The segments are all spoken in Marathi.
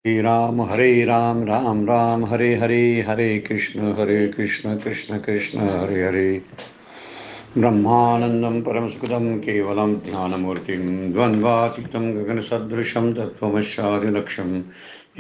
हरे राम राम राम हरे हरे, हरे कृष्ण कृष्ण कृष्ण हरे हरे. ब्रह्मानंदं परमसुखदं केवलं ज्ञानमूर्तिं द्वन्द्वातीतं गगनसदृशं तत्त्वमस्यादिलक्ष्यम्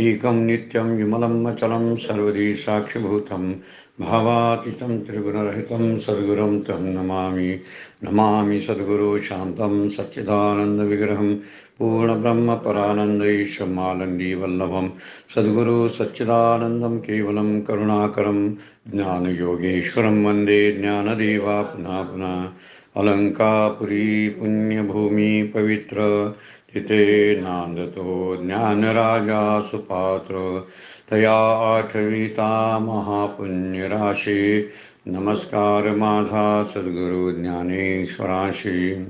एकं नित्यं विमलं अचलं सर्वदी साक्षिभूतं भावातीतं त्रिगुणरहितं सद्गुरुं तं नमामि. नमामि सद्गुरु शान्तं सच्चिदानन्दविग्रहं पूर्णब्रह्मपरानन्दैशमानन्दीवल्लभं सद्गुरु सच्चिदानन्दं केवलं करुणाकरं ज्ञानयोगेश्वरं वन्दे ज्ञानदेवा पुनः पुनः. अलंकापुरी पुण्यभूमी पवित्र तिथे नांदतो ज्ञानराजा सुपात्र तया आठविता महापुण्यराशी. नमस्कार माझा सद्गुरु ज्ञानेश्वराशी.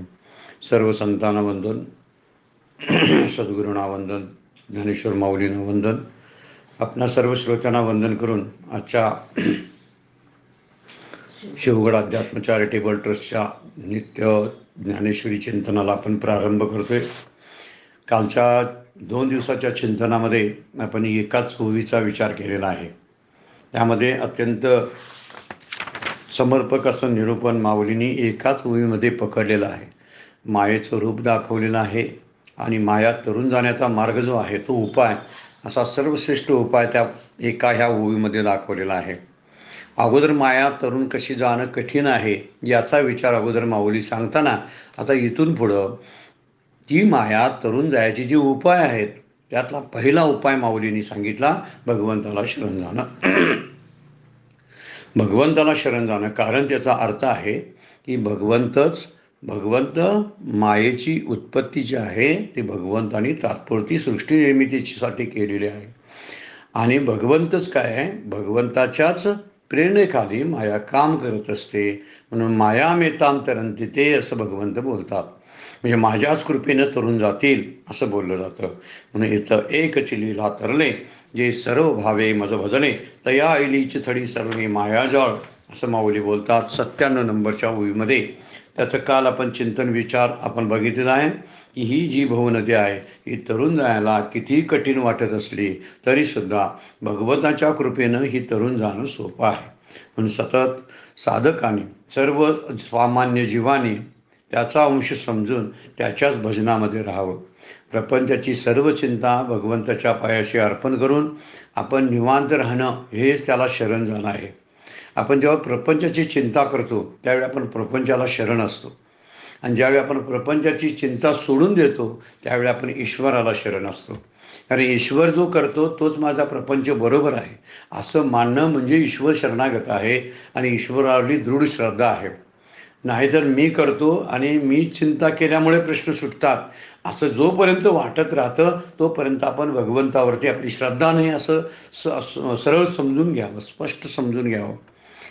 सर्व संतांना वंदन, सद्गुरूंना वंदन, ज्ञानेश्वर माऊलींना वंदन. आपणा सर्व श्रोत्यांना वंदन करून आजच्या शिवगड अध्यात्म चॅरिटेबल ट्रस्टच्या नित्य ज्ञानेश्वरी चिंतनाला आपण प्रारंभ करतोय. कालच्या 2 दिवसाच्या चिंतनामध्ये आपण एकाच ओवीचा विचार केलेला आहे. त्यामध्ये अत्यंत समर्पक असं निरूपण माऊलींनी एकाच ओवीमध्ये पकडलेलं आहे. मायेचं रूप दाखवलेलं आहे आणि माया तरुण जाण्याचा मार्ग जो आहे तो उपाय, असा सर्वश्रेष्ठ उपाय त्या ह्या ओवीमध्ये दाखवलेला आहे. अगोदर माया तरुण कशी जाणं कठीण आहे याचा विचार अगोदर माऊली सांगताना आता इथून पुढं ती माया तरुण जायची जी उपाय आहेत त्यातला पहिला उपाय माऊलींनी सांगितला, भगवंताला शरण जाणं. भगवंताला शरण जाणं, कारण त्याचा अर्थ आहे की भगवंत मायेची उत्पत्ती जी आहे ती भगवंतानी तात्पुरती सृष्टी निर्मितीसाठी केलेली आहे. आणि भगवंतच काय आहे, भगवंताच्याच प्रेरणेखाली माया काम करत असते. म्हणून माया मेताम तरंती ते असं भगवंत बोलतात. म्हणजे माझ्याच कृपेनं तरुण जातील असं बोललं जातं. म्हणून इथं एकच लीला तरले जे सर्व भावे मज भजले तया ऐलीची थडी सरणे मायाजाळ असं माऊली बोलतात 97 नंबरच्या ओवीमध्ये. त्याचं काल आपण चिंतन विचार आपण बघितलेला आहे की ही जी भवनदी आहे ही तरुण जायला किती कठीण वाटत असली तरीसुद्धा भगवंताच्या कृपेनं ही तरुण जाणं सोपं आहे. म्हणून सतत साधकाने सर्व सामान्य जीवाने त्याचा अंश समजून त्याच्याच भजनामध्ये राहावं. प्रपंचाची सर्व चिंता भगवंताच्या पायाशी अर्पण करून आपण निवांत राहणं हेच त्याला शरण जाणं आहे. आपण जेव्हा प्रपंचाची चिंता करतो त्यावेळी आपण प्रपंचाला शरण असतो, आणि ज्यावेळी आपण प्रपंचाची चिंता सोडून देतो त्यावेळी आपण ईश्वराला शरण असतो. कारण ईश्वर जो करतो तोच माझा प्रपंच बरोबर आहे असं मानणं म्हणजे ईश्वर शरणागत आहे आणि ईश्वरावरली दृढ श्रद्धा आहे. नाहीतर मी करतो आणि मी चिंता केल्यामुळे प्रश्न सुटतात असं जोपर्यंत वाटत राहतं तोपर्यंत आपण भगवंतावरती आपली श्रद्धा नाही असं सरळ समजून घ्यावं, स्पष्ट समजून घ्यावं.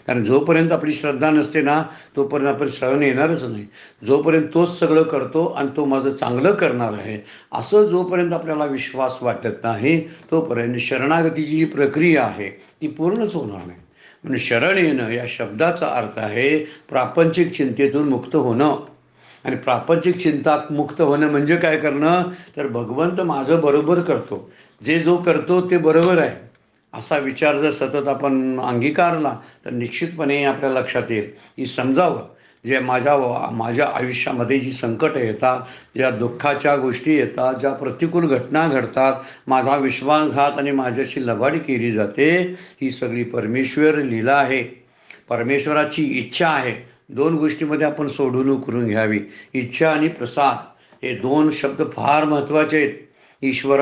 कारण जोपर्यंत आपली श्रद्धा नसते ना तोपर्यंत आपण शरण येणारच नाही. जोपर्यंत तोच सगळं करतो आणि तो माझं चांगलं करणार आहे असं जोपर्यंत आपल्याला विश्वास वाटत नाही तोपर्यंत शरणागतीची जी प्रक्रिया आहे ती पूर्णच होणार नाही. म्हणून शरण येणं या शब्दाचा अर्थ आहे प्रापंचिक चिंतेतून मुक्त होणं. आणि प्रापंचिक चिंता मुक्त होणं म्हणजे काय करणं, तर भगवंत माझं बरोबर करतो, जे जो करतो ते बरोबर आहे असा विचार जर सतत आपण अंगीकारला तर निश्चितपणे आपल्या लक्षात येईल की समजावं जे माझ्या आयुष्यामध्ये जी संकटं येतात, ज्या दुःखाच्या गोष्टी येतात, ज्या प्रतिकूल घटना घडतात, माझा विश्वासघात आणि माझ्याशी लबाडी केली जाते, ही सगळी परमेश्वर लीला आहे, परमेश्वराची इच्छा आहे. 2 गोष्टीमध्ये आपण सोडवणूक करून घ्यावी. इच्छा आणि प्रसाद हे 2 शब्द फार महत्त्वाचे आहेत ईश्वर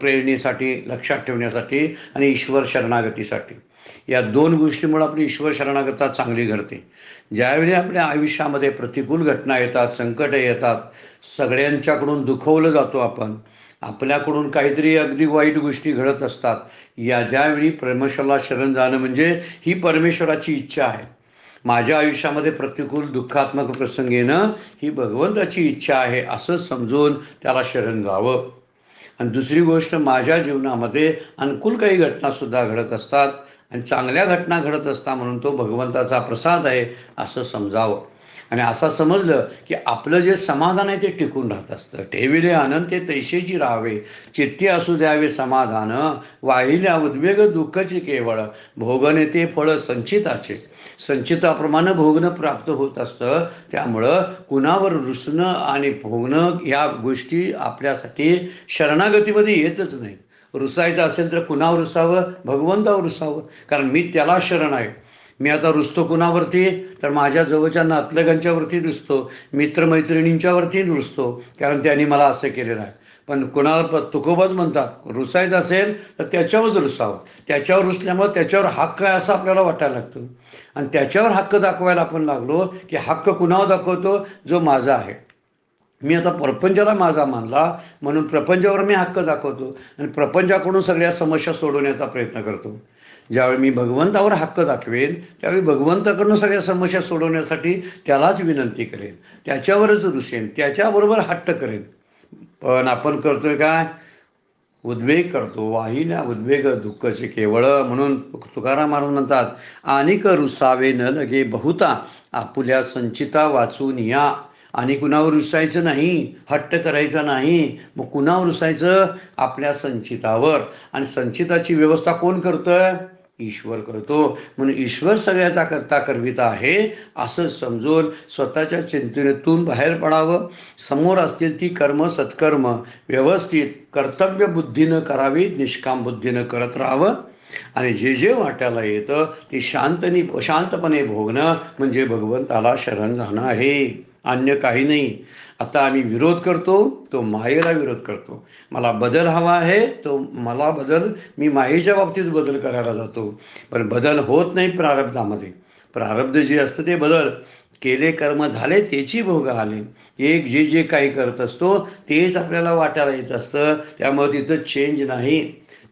प्रेरणेसाठी, लक्षात ठेवण्यासाठी आणि ईश्वर शरणागतीसाठी. या 2 गोष्टीमुळे आपली ईश्वर शरणागता चांगली घडते. ज्यावेळी आपल्या आयुष्यामध्ये प्रतिकूल घटना येतात, संकट येतात, सगळ्यांच्याकडून दुखवलं जातो, आपण आपल्याकडून काहीतरी अगदी वाईट गोष्टी घडत असतात, ज्यावेळी परमेश्वराला शरण जाणं म्हणजे ही परमेश्वराची इच्छा आहे. माझ्या आयुष्यामध्ये प्रतिकूल दुःखात्मक प्रसंग येणं ही भगवंताची इच्छा आहे असं समजून त्याला शरण जावं. आणि दुसरी गोष्ट, माझ्या जीवनामध्ये अनुकूल काही घटनासुद्धा घडत असतात आणि चांगल्या घटना घडत असतात म्हणून तो भगवंताचा प्रसाद आहे असं समजावं. आणि असं समजलं की आपलं जे समाधान आहे ते टिकून राहत असतं. ठेविले आनंद ते तैसेची राहावे, चित्ती असू द्यावे समाधान, वाहिल्या उद्वेग दुःखचे केवळ, भोगणे ते फळ संचिताचे. संचिताप्रमाणे भोगणं प्राप्त होत असतं. त्यामुळं कुणावर रुसणं आणि भोगणं या गोष्टी आपल्यासाठी शरणागतीमध्ये येतच नाहीत. रुसायचं असेल तर कुणावर रुसावं? भगवंतावर रुसावं, कारण मी त्याला शरण आहे. मी आता रुसतो कुणावरती? तर माझ्या जवळच्या नातलगांच्यावरती रुसतो, मित्रमैत्रिणींच्यावरती रुसतो, कारण त्यांनी मला असं केलेलं आहे. पण कुणावर तुकोबाच म्हणतात रुसायचं असेल तर त्याच्यावरच रुसावं. त्याच्यावर रुसल्यामुळे त्याच्यावर हक्क आहे असं आपल्याला वाटायला लागतं. आणि त्याच्यावर हक्क दाखवायला आपण लागलो की हक्क कुणावर दाखवतो? जो माझा आहे. मी आता प्रपंचाला माझा मानला म्हणून प्रपंचावर मी हक्क दाखवतो आणि प्रपंचाकडून सगळ्या समस्या सोडवण्याचा प्रयत्न करतो. ज्यावेळी मी भगवंतावर हक्क दाखवेन त्यावेळी भगवंताकडून सगळ्या समस्या सोडवण्यासाठी त्यालाच विनंती करेन, त्याच्यावरच रुसेन, त्याच्याबरोबर हट्ट करेन. पण आपण करतोय काय? उद्वेग करतो. वाहिल्या उद्वेग दुःखचे केवळ, म्हणून तुकाराम महाराज म्हणतात अनिक रुसावे न लगे बहुता, आपुल्या संचिता वाचून या. आणि कुणावर रुसायचं नाही, हट्ट करायचा नाही. मग कुणावर रुसायचं? आपल्या संचितावर. आणि संचिताची व्यवस्था कोण करतोय? ईश्वर करतो. म्हणून ईश्वर सगळ्याचा करता करविता आहे असं समजून स्वतःच्या चिंतनेतून बाहेर पडावं. समोर असतील ती कर्म सत्कर्म व्यवस्थित कर्तव्य बुद्धीनं करावी, निष्काम बुद्धीनं करत राहावं. आणि जे जे वाट्याला येतं ते शांतपणे भोगणं म्हणजे भगवंताला शरण जाणं आहे, अन्य काही नाही. आता आम्ही विरोध करतो, तो मायेला विरोध करतो. मला बदल हवा आहे, तो मला बदल, मी मायेच्या बाबतीत बदल करायला जातो. पण बदल होत नाही प्रारब्धामध्ये. प्रारब्ध जे असतं ते बदल केले कर्म झाले त्याची भोग आले. एक जे जे काही करत असतो तेच आपल्याला वाटायला येत असतं. त्यामुळे तिथं चेंज नाही.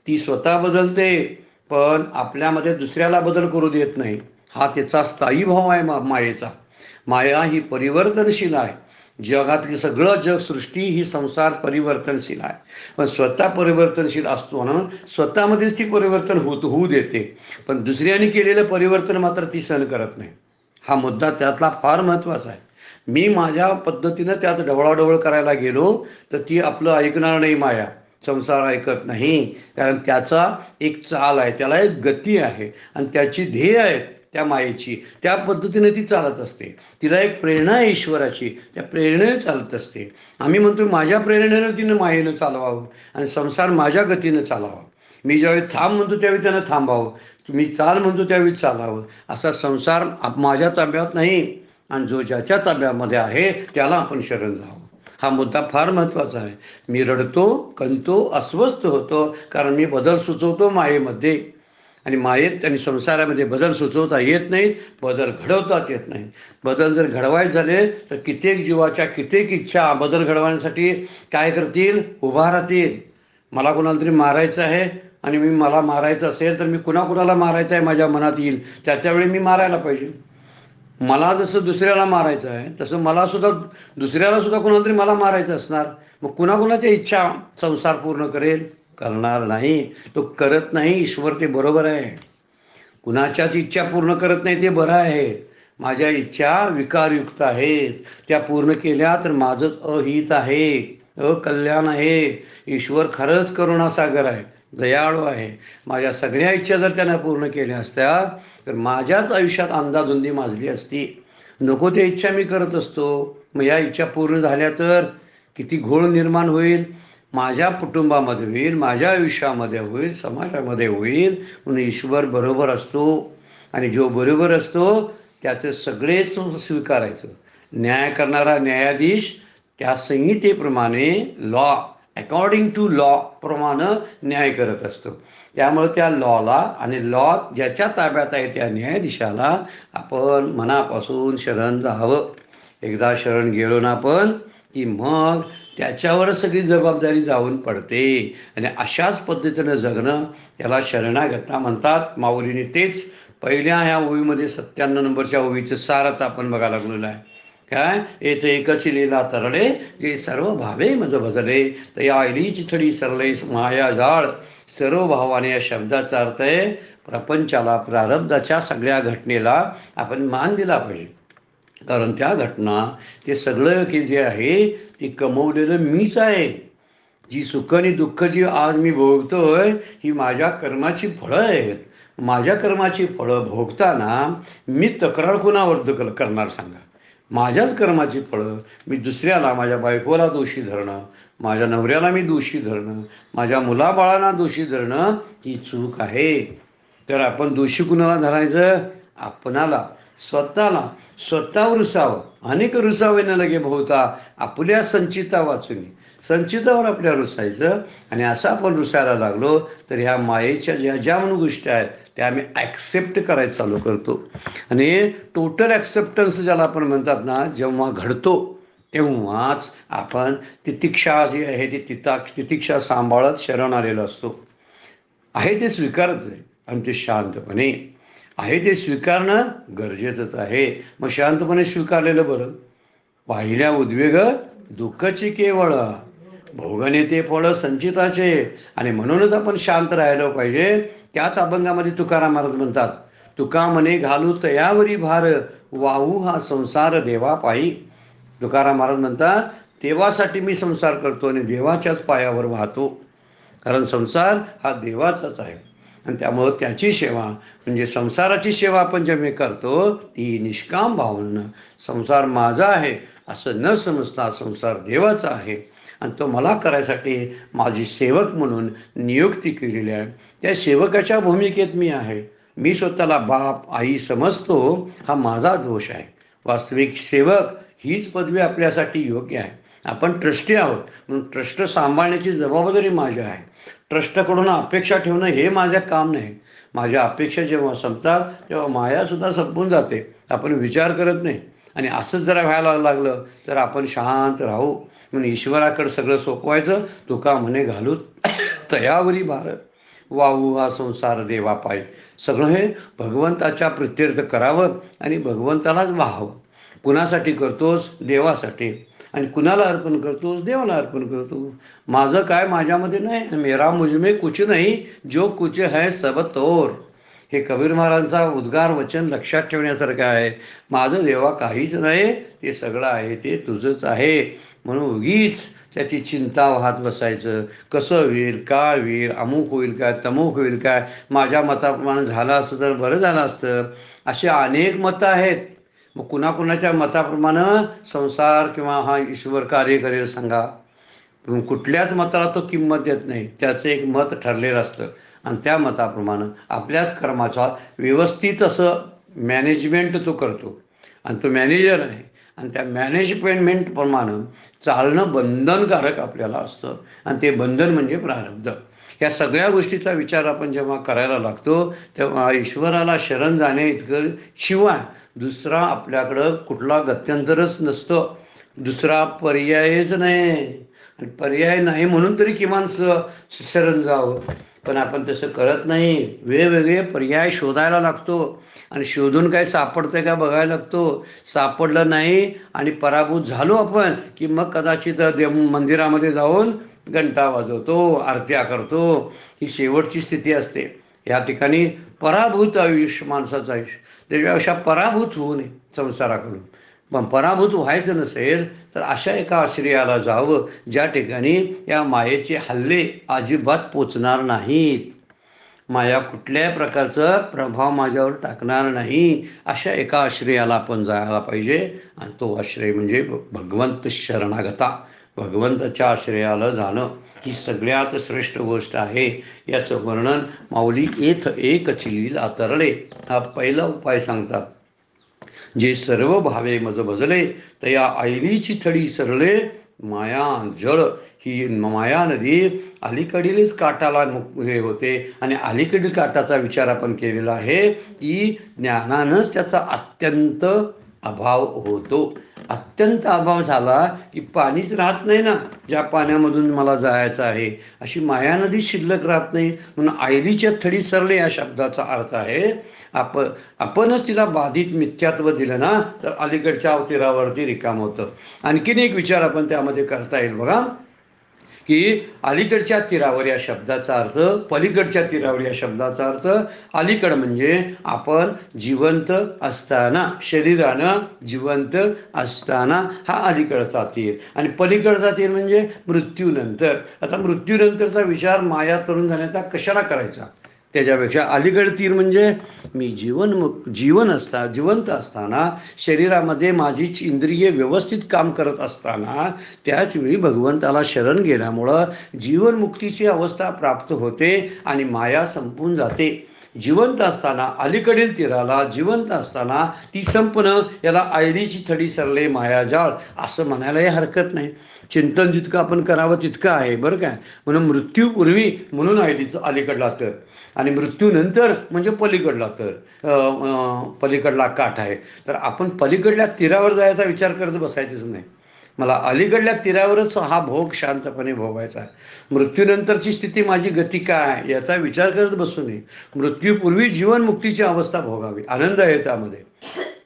ती स्वतः बदलते पण आपल्यामध्ये दुसऱ्याला बदल करू देत नाही. हा त्याचा स्थायी भाव आहे मायेचा. माया ही परिवर्तनशील आहे. जगातली सगळं जग सृष्टी ही संसार परिवर्तनशील आहे. पण स्वतः परिवर्तनशील असतो म्हणून स्वतःमध्येच ती परिवर्तन होऊ देते. पण दुसऱ्याने केलेलं परिवर्तन मात्र ती सहन करत नाही. हा मुद्दा त्यातला फार महत्त्वाचा आहे. मी माझ्या पद्धतीनं त्यात ढवळाढवळ करायला गेलो तर ती आपलं ऐकणार नाही. माया संसार ऐकत नाही, कारण त्याचा एक चाल आहे, त्याला एक गती आहे आणि त्याची ध्येय आहे त्या मायेची. त्या पद्धतीने ती चालत असते. तिला एक प्रेरणा आहे ईश्वराची, त्या प्रेरणेने चालत असते. आम्ही म्हणतो माझ्या प्रेरणेनं तिनं मायेनं चालवावं आणि संसार माझ्या गतीनं चालावा. मी ज्यावेळी थांब म्हणतो त्यावेळी त्यानं थांबावं, तुम्ही चाल म्हणतो त्यावेळी चालावं. असा संसार माझ्या ताब्यात नाही आणि जो ज्याच्या ताब्यामध्ये आहे त्याला आपण शरण जावं. हा मुद्दा फार महत्त्वाचा आहे. मी रडतो, कंतो, अस्वस्थ होतो कारण मी बदल सुचवतो मायेमध्ये. आणि मायेत आणि संसारामध्ये बदल सुचवता येत नाहीत, बदल घडवताच येत नाही. बदल जर घडवायचे झाले तर कित्येक जीवाच्या कित्येक इच्छा बदल घडवण्यासाठी काय करतील? उभा राहतील. मला कुणाला तरी मारायचं आहे आणि मला मारायचं असेल तर मी कुणाला मारायचं आहे माझ्या मनात येईल त्यावेळी मी मारायला पाहिजे. मला जसं दुसऱ्याला मारायचं आहे तसं मला सुद्धा दुसऱ्याला सुद्धा कुणाला तरी मला मारायचं असणार. मग कुणाच्या इच्छा संसार पूर्ण करेल? करणार नाही. तो करत नाही. ईश्वर ते बरोबर आहे. कुणाच्याच इच्छा पूर्ण करत नाही ते बरं आहे. माझ्या इच्छा विकारयुक्त आहेत, त्या पूर्ण केल्या तर माझं अहित आहे, अकल्याण आहे. ईश्वर खरंच करुणासागर आहे, दयाळू आहे. माझ्या सगळ्या इच्छा जर त्यानं पूर्ण केल्या असत्या तर माझ्याच आयुष्यात अंधाधुंदी माजली असती. नको त्या इच्छा मी करत असतो. मग या इच्छा पूर्ण झाल्या तर किती घोळ निर्माण होईल. माझ्या कुटुंबामध्ये होईल, माझ्या आयुष्यामध्ये होईल, समाजामध्ये होईल. म्हणून ईश्वर बरोबर असतो आणि जो बरोबर असतो त्याचं सगळेच स्वीकारायचं. न्याय करणारा न्यायाधीश त्या संहितेप्रमाणे लॉ, अकॉर्डिंग टू लॉ प्रमाणे न्याय करत असतो. त्यामुळे त्या लॉला आणि लॉ ज्याच्या ताब्यात आहे त्या न्यायाधीशाला आपण मनापासून शरण जावं. एकदा शरण गेलो ना आपण की मग त्याच्यावर सगळी जबाबदारी जाऊन पडते. आणि अशाच पद्धतीनं जगणं याला शरणागता म्हणतात. माऊलीने तेच पहिल्या ह्या ओवीमध्ये 97 नंबरच्या ओवीचं सार आता आपण बघायला लागलेलं आहे. काय? येथे एकच लीला तरळे जे सर्व भावे मज भजले, तया ऐली चिथडी सरले माया जाळ. सर्व भावाने या शब्दाचा अर्थ आहे प्रपंचाला, प्रारब्धाच्या सगळ्या घटनेला आपण मान दिला पाहिजे. कारण त्या घटना ते सगळं की जे आहे ते कमवलेलं मीच आहे. जी सुख आणि दुःख जी आज मी भोगतोय ही माझ्या कर्माची फळं आहेत. माझ्या कर्माची फळं भोगताना मी तक्रार कुणावर करणार सांगा. माझ्याच कर्माची फळं मी दुसऱ्याला, माझ्या बायकोला दोषी धरणं, माझ्या नवऱ्याला मी दोषी धरणं, माझ्या मुलाबाळांना दोषी धरणं ही चूक आहे. तर आपण दोषी कुणाला धरायचं? आपणाला, स्वतःला. स्वतःवर रुसावं. अनेक रुसावे न लगे भोवता आपल्या संचिता वाचून. संचितावर आपल्या रुसायचं. आणि असं आपण रुसायला लागलो तर ह्या मायेच्या ज्या ज्या म्हणून गोष्टी आहेत त्या आम्ही ॲक्सेप्ट करायला चालू करतो. आणि टोटल ॲक्सेप्टन्स ज्याला आपण म्हणतात ना, जेव्हा घडतो तेव्हाच आपण तितिक्षा जी आहे ती तितिक्षा सांभाळत शरण आलेलो असतो. आहे ते स्वीकारत आहे आणि ते शांतपणे आहे ते स्वीकारणं गरजेचंच आहे. मग शांतपणे स्वीकारलेलं बरं. पाहिल्या उद्वेग दुःखाची केवळ, भोगणे ते फळ संचिताचे. आणि म्हणूनच आपण शांत राहिलं पाहिजे. त्याच अभंगामध्ये तुकाराम महाराज म्हणतात, तुका म्हणे घालू तयावरी भार, वाहू हा संसार देवा पायी. तुकाराम महाराज म्हणतात, देवासाठी मी संसार करतो आणि देवाच्याच पायावर वाहतो. कारण संसार हा देवाचाच आहे. आणि त्यामुळं त्याची सेवा म्हणजे संसाराची सेवा आपण जेव्हा करतो ती निष्काम भावना. संसार माझा आहे असं न समजता संसार देवाचा आहे आणि तो मला करायसाठी माझी सेवक म्हणून नियुक्ती केलेली आहे. त्या सेवकाच्या भूमिकेत मी आहे. मी स्वतःला बाप आई समजतो, हा माझा दोष आहे. वास्तविक सेवक हीच पदवी आपल्यासाठी योग्य आहे. आपण ट्रस्टी आहोत म्हणून ट्रस्ट सांभाळण्याची जबाबदारी माझी आहे. ट्रस्टकडून अपेक्षा ठेवणं हे माझं काम नाही. माझ्या अपेक्षा जेव्हा संपतात तेव्हा मायासुद्धा संपून जाते. आपण विचार करत नाही. आणि असंच जरा व्हायला लागलं तर आपण शांत राहू म्हणून ईश्वराकडे सगळं सोपवायचं. तुका म्हणे घालू तयावरी भार, वाहू हा संसार देवा पाय. सगळं हे भगवंताच्या प्रित्यर्थ करावं आणि भगवंतालाच वाहावं. कुणासाठी करतोस? देवासाठी. आणि कुणाला अर्पण करतोस? देवाला अर्पण करतो. माझं काय माझ्यामध्ये नाही. मेरा मुझमे कुछ नाही, जो कुछ है सब तोर. हे कबीर महाराजांचा उद्गार वचन लक्षात ठेवण्यासारखं आहे. माझं देवा काहीच नाही, ते सगळं आहे ते तुझंच आहे. म्हणून उगीच त्याची चिंता वाहत बसायचं. कसं होईल, काय होईल, अमुक होईल काय, तमुक होईल काय, माझ्या मताप्रमाणे झालं असतं तर बरं झालं असतं. अशी अनेक मतं आहेत. मग कुणाकुणाच्या मताप्रमाणे संसार किंवा हा ईश्वर कार्य करेल सांगा. कुठल्याच मताला तो किंमत देत नाही. त्याचं एक मत ठरलेलं असतं आणि त्या मताप्रमाणे आपल्याच कर्माचा व्यवस्थित असं मॅनेजमेंट तो करतो. आणि तो मॅनेजर आहे आणि त्या मॅनेजमेंटप्रमाणे चालणं बंधनकारक आपल्याला असतं. आणि ते बंधन म्हणजे प्रारब्ध. या सगळ्या गोष्टीचा विचार आपण जेव्हा करायला लागतो तेव्हा ईश्वराला शरण जाणे इतकं शिवाय दुसरा आपल्याकडं कुठला गत्यंतरच नसतं. दुसरा पर्यायच नाही. आणि पर्याय नाही म्हणून तरी किमान शरण जावं. पण आपण तसं करत नाही. वेगवेगळे पर्याय शोधायला लागतो आणि शोधून काय सापडतंय का बघायला लागतो. सापडलं नाही आणि पराभूत झालो आपण की मग कदाचित मंदिरामध्ये जाऊन घंटा वाजवतो, आरत्या करतो. ही शेवटची स्थिती असते. या ठिकाणी पराभूत आयुष्य माणसाचं आयुष्य. त्याच्यापेक्षा पराभूत होऊ नये संसाराकडून. पण पराभूत व्हायचं नसेल तर अशा एका आश्रयाला जावं ज्या ठिकाणी या मायेचे हल्ले अजिबात पोचणार नाहीत. माया कुठल्याही प्रकारचा प्रभाव माझ्यावर टाकणार नाही. अशा एका आश्रयाला आपण जायला पाहिजे. आणि तो आश्रय म्हणजे भगवंत शरणागता. भगवंताच्या आश्रयाला जाणं ही सगळ्यात श्रेष्ठ गोष्ट आहे. याचं वर्णन माऊली येथ एक चिलीला तरले हा पहिला उपाय सांगतात. जे सर्व भावे मज भजले तया आईलीची थडी सरले, माया जळ ही माया नदी अलीकडीलच काठाला हे होते. आणि अलीकडील काठाचा विचार आपण केलेला आहे की ज्ञानानंच त्याचा अत्यंत अभाव होतो. अत्यंत अभाव झाला की पाणीच राहत नाही ना, ज्या पाण्यामधून मला जायचं आहे. अशी माया नदी शिल्लक राहत नाही. म्हणून आयलीच्या थडी सरले या शब्दाचा अर्थ आहे आपणच तिला बाधित मिथ्यात्व दिलं ना तर अलीकडच्या अवतीरावरती रिकाम होतं. आणखीन एक विचार आपण त्यामध्ये करता येईल बघा. की अलीकडच्या तीरावर या शब्दाचा अर्थ, पलीकडच्या तीरावर या शब्दाचा अर्थ, अलीकड म्हणजे आपण जिवंत असताना, शरीरानं जिवंत असताना हा अलीकडचा तीर, आणि पलीकडचा तीर म्हणजे मृत्यूनंतर. आता मृत्यूनंतरचा विचार माया तरुण झाल्याचा कशाला करायचा? त्याच्यापेक्षा अलीकड तीर म्हणजे मी जिवंत असताना, शरीरामध्ये माझीच इंद्रिये व्यवस्थित काम करत असताना, त्याचवेळी भगवंताला शरण गेल्यामुळं जीवनमुक्तीची अवस्था प्राप्त होते आणि माया संपून जाते. जिवंत असताना, अलीकडील तीराला जिवंत असताना ती संपणं, याला आयरीची थडी सरले मायाजाळ असं म्हणायलाही हरकत नाही. चिंतन जितकं आपण करावं तितकं आहे बरं काय. म्हणून मृत्यूपूर्वी म्हणून आयरीचं अलीकडला तर, आणि मृत्यूनंतर म्हणजे पलीकडला तर, पलीकडला काठ आहे. तर आपण पलीकडल्या तीरावर जायचा विचार करत बसायचंच नाही. मला अलीकडल्या तीरावरच हा भोग शांतपणे भोगायचा आहे. मृत्यूनंतरची स्थिती, माझी गती काय, याचा विचार करत बसू नये. मृत्यूपूर्वी जीवनमुक्तीची अवस्था भोगावी, आनंद आहे त्यामध्ये.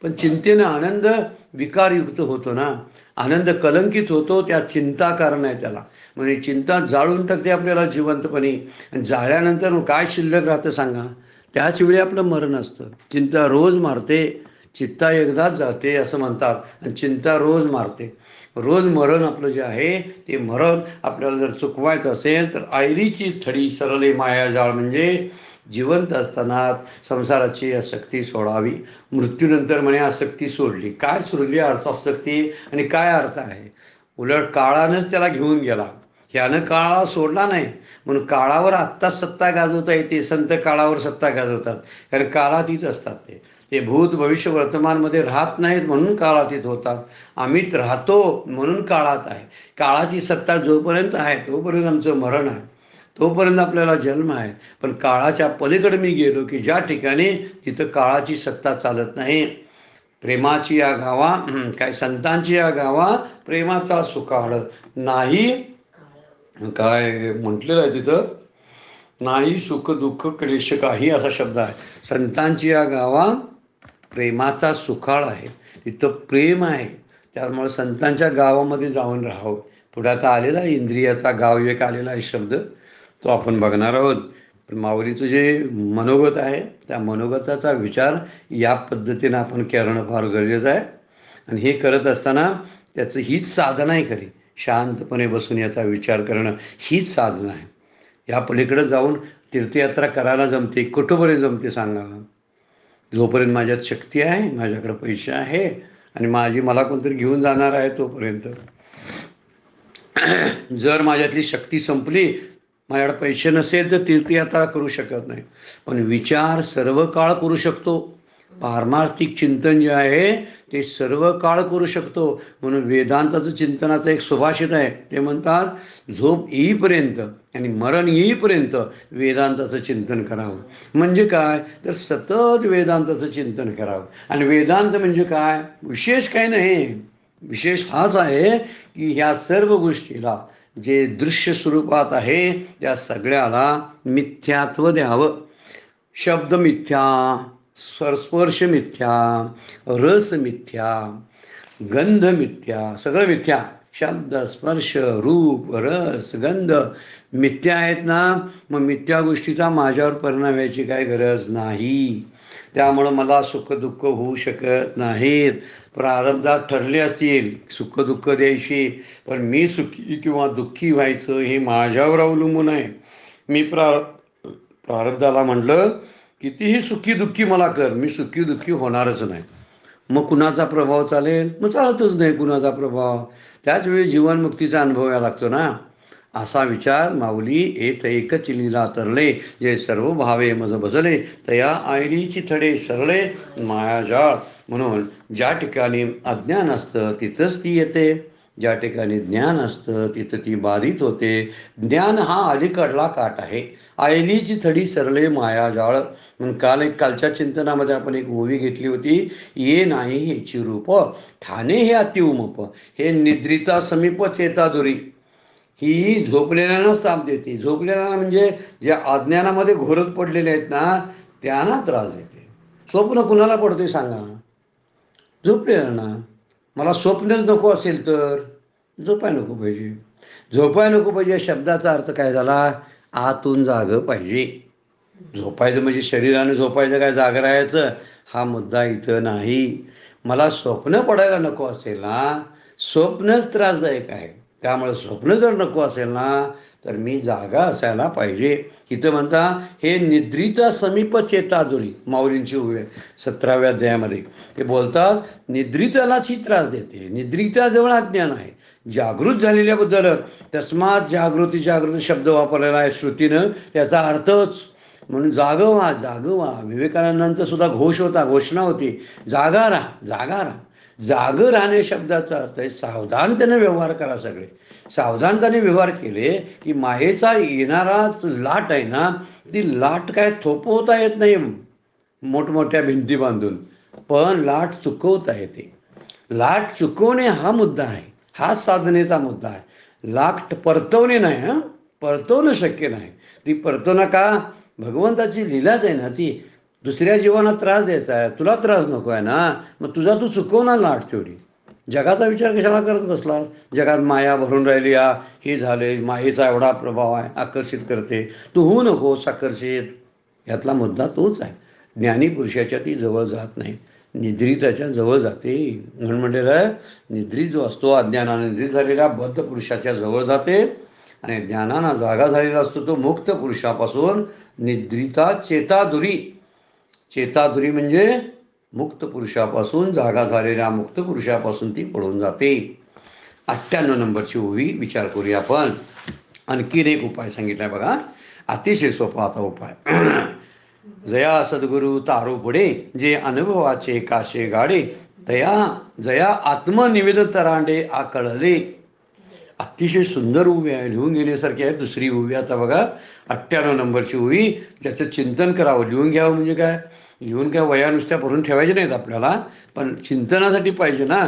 पण चिंतेनं आनंद विकारयुक्त होतो ना, आनंद कलंकित होतो, त्या चिंता कारण आहे त्याला. म्हणजे चिंता जाळून टाकते आपल्याला जिवंतपणे, आणि जाळल्यानंतर काय शिल्लक राहतं सांगा? त्याच वेळी आपलं मरण असतं. चिंता रोज मारते, चित्ता एकदाच जाते असं म्हणतात, आणि चिंता रोज मारते. रोज मरण आपलं जे आहे ते मरण आपल्याला जर चुकवायचं असेल तर आयरीची थडी सरले मायाजाळ म्हणजे जिवंत असताना संसाराची आसक्ती सोडावी. मृत्यूनंतर म्हणे आसक्ती सोडली. काय सोडली अर्थासक्ती, आणि काय अर्थ आहे? उलट काळानंच त्याला घेऊन गेला. ह्यानं काळाला सोडला नाही, म्हणून काळावर आत्ता सत्ता गाजवता येते. संत काळावर सत्ता गाजवतात, कारण काळातीत असतात. ते भूत भविष्य वर्तमानमध्ये राहत नाहीत म्हणून काळातीत होतात. आम्हीच राहतो म्हणून काळात आहे. काळाची सत्ता जोपर्यंत आहे तोपर्यंत आमचं मरण आहे, तोपर्यंत आपल्याला जन्म आहे. पण काळाच्या पलीकडे मी गेलो की ज्या ठिकाणी, तिथं काळाची सत्ता चालत नाही. प्रेमाची या गावा, काय संतांची या गावा, प्रेमाचा सुकाळ नाही, काय म्हटलेलं आहे तिथं, नाही सुख दुःख क्लेश काही असा शब्द आहे. संतांची या गावा प्रेमाचा सुकाळ आहे, तिथं प्रेम आहे. त्यामुळे संतांच्या गावामध्ये जाऊन राहावं. पुढे आता आलेला आहे इंद्रियाचा गाव एक आलेला आहे शब्द, तो आपण बघणार आहोत. पण माऊलीचं जे मनोगत आहे त्या मनोगताचा विचार या पद्धतीनं आपण करणं फार गरजेचं आहे. आणि हे करत असताना त्याचं हीच साधना आहे खरी. शांतपणे बसून याचा विचार करणं हीच साधना आहे. या पलीकडे जाऊन तीर्थयात्रा करायला जमते, कुठंपर्यंत जमते सांगा? जोपर्यंत माझ्यात शक्ती आहे, माझ्याकडे पैसे आहे, आणि मला कोणतरी घेऊन जाणार आहे तोपर्यंत. जर माझ्यातली शक्ती संपली, माझ्याकडे पैसे नसेल तर तीर्थयात्रा करू शकत नाही. पण विचार सर्व काळ करू शकतो. पारमार्थिक चिंतन जे आहे ते सर्व काळ करू शकतो. म्हणून वेदांताचं चिंतनाचं एक सुभाषित आहे, ते म्हणतात, झोप येईपर्यंत आणि मरण येईपर्यंत वेदांताचं चिंतन करावं. म्हणजे काय तर सतत वेदांताचं चिंतन करावं. आणि वेदांत म्हणजे काय? विशेष काय नाही, विशेष हाच आहे की ह्या सर्व गोष्टीला जे दृश्य स्वरूपात आहे त्या सगळ्याला मिथ्यात्व द्यावं. शब्द मिथ्या, स्पर्श मिथ्या, रस मिथ्या, गंध मिथ्या, सगळं मिथ्या. शब्द स्पर्श रूप रस गंध मिथ्या आहेत ना, मग मिथ्या गोष्टीचा माझ्यावर परिणाम व्हायची काय गरज नाही. त्यामुळं मला सुख दुःख होऊ शकत नाहीत. प्रारब्धात ठरले असतील सुख दुःख द्यायची, पण मी सुखी किंवा दुःखी व्हायचं हे माझ्यावर अवलंबून आहे. मी प्रारब्धाला म्हटलं कितीही सुखी दुःखी मला कर, मी सुखी दुःखी होणारच नाही. मग कुणाचा प्रभाव चालेल? मग चालतच नाही कुणाचा प्रभाव. त्याचवेळी जीवनमुक्तीचा अनुभव यायला लागतो ना. असा विचार माऊली येत एकच लीला तरले, जे सर्व भावे मज भजले, तया आयरीची थडे सरळे मायाजाळ. म्हणून ज्या ठिकाणी अज्ञान असतं तिथंच ती येते, ज्या ठिकाणी ज्ञान असतं तिथं ती बाधित होते. ज्ञान हा अलीकडला काठ आहे. आयलीची थडी सरले मायाजाळ. म्हणून कालच्या चिंतनामध्ये आपण एक ओवी घेतली होती, ये नाही हेची रूप ठाणे हे अतिउमप, हे निद्रिता समीप चेता दुरी. ही झोपलेल्यानंच ताप देते. झोपलेल्या म्हणजे जे अज्ञानामध्ये घोरत पडलेले आहेत ना, त्यांना त्रास देते. स्वप्न कुणाला पडते सांगा? झोपलेला ना. मला स्वप्नच नको असेल तर झोपाय नको पाहिजे. झोपाय नको पाहिजे या शब्दाचा अर्थ काय झाला? आतून जागं पाहिजे. झोपायचं म्हणजे शरीराने झोपायचं काय जागं राहायचं हा मुद्दा इथं नाही. मला स्वप्न पडायला नको असेल ना, स्वप्नच त्रासदायक आहे, त्यामुळे स्वप्न जर नको असेल ना तर मी जागा असायला पाहिजे. इथं म्हणता हे निद्रिता समीप चेतादुरी, माऊलींची उभी 17व्या अध्यायामध्ये ते बोलतात निद्रितालाच ही त्रास देते. निद्रिताजवळ अज्ञान आहे. जागृत झालेल्याबद्दल तस्मात जागृती जागृती शब्द वापरलेला आहे श्रुतीनं, त्याचा अर्थच म्हणून जागं व्हा जागं व्हा. विवेकानंदांचा सुद्धा घोषणा होती, जागा राहा जागा राहा. जागं राहणे शब्दाचा अर्थ आहे सावधानतेने व्यवहार करा. सगळे सावधानतेने व्यवहार केले की मायेचा येणारा लाट आहे ना, ती लाट काय थोपवता येत नाही मोठमोठ्या भिंती बांधून, पण लाट चुकवता येते. लाट चुकवणे हा मुद्दा आहे, हाच साधनेचा मुद्दा आहे. लाट परतवणे नाही, हा परतवणं शक्य नाही. ती परतवणं का? भगवंताची लीलाच आहे ना ती. दुसऱ्या जीवांना त्रास द्यायचा आहे, तुला त्रास नको आहे ना, मग तुझा तू चुकवणार लाट तेवढी. जगाचा विचार कशाला करत बसलास? जगात माया भरून राहिली, हे झाले, मायेचा एवढा प्रभाव आहे, आकर्षित करते. तू होऊ नकोस आकर्षित. यातला मुद्दा तोच आहे. ज्ञानी पुरुषाच्या ती जवळ जात नाही, निद्रिताच्या जवळ जाते. म्हणून म्हटलेलं आहे निद्रित जो असतो अज्ञानाने निद्रित झालेल्या बद्ध पुरुषाच्या जवळ जाते, आणि ज्ञानानं जागा झालेला असतो तो मुक्त पुरुषापासून निद्रिता चेतादुरी. चेतादुरी म्हणजे मुक्त पुरुषापासून, जागा झालेल्या मुक्त पुरुषापासून ती पळून जाते. 98 नंबरची ओवी विचार करूया आपण. आणखीन एक उपाय सांगितलाय बघा, अतिशय सोपा आता उपाय. जया सद्गुरु तारू पुढे जे अनुभवाचे काशे गाडे, जया आत्मनिवेद तरांडे आकळले. अतिशय सुंदर उभी आहे, लिहून घेण्यासारखी आहे. दुसरी उभी आता बघा 98 नंबरची उभी, ज्याचं चिंतन करावं. लिहून घ्यावं म्हणजे काय? लिहून काय वया नुसत्या भरून ठेवायच्या नाहीत आपल्याला, पण चिंतनासाठी पाहिजे ना.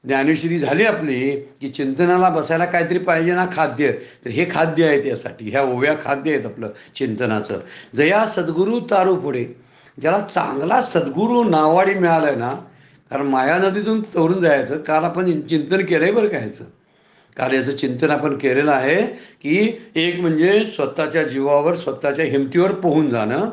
ज्ञानेश्वरी झाली आपली की चिंतनाला बसायला काहीतरी पाहिजे ना, खाद्य. तर हे खाद्य आहे त्यासाठी, ह्या ओव्या खाद्य आहेत आपलं चिंतनाचं. जया सद्गुरू तारू पुढे, ज्याला चांगला सद्गुरू नावाडी मिळालाय ना, कारण माया नदीतून तोडून जायचं. काल आपण चिंतन केलंय बरं का ह्याचं. काल याचं चिंतन आपण केलेलं आहे की एक म्हणजे स्वतःच्या जीवावर स्वतःच्या हिमतीवर पोहून जाणं,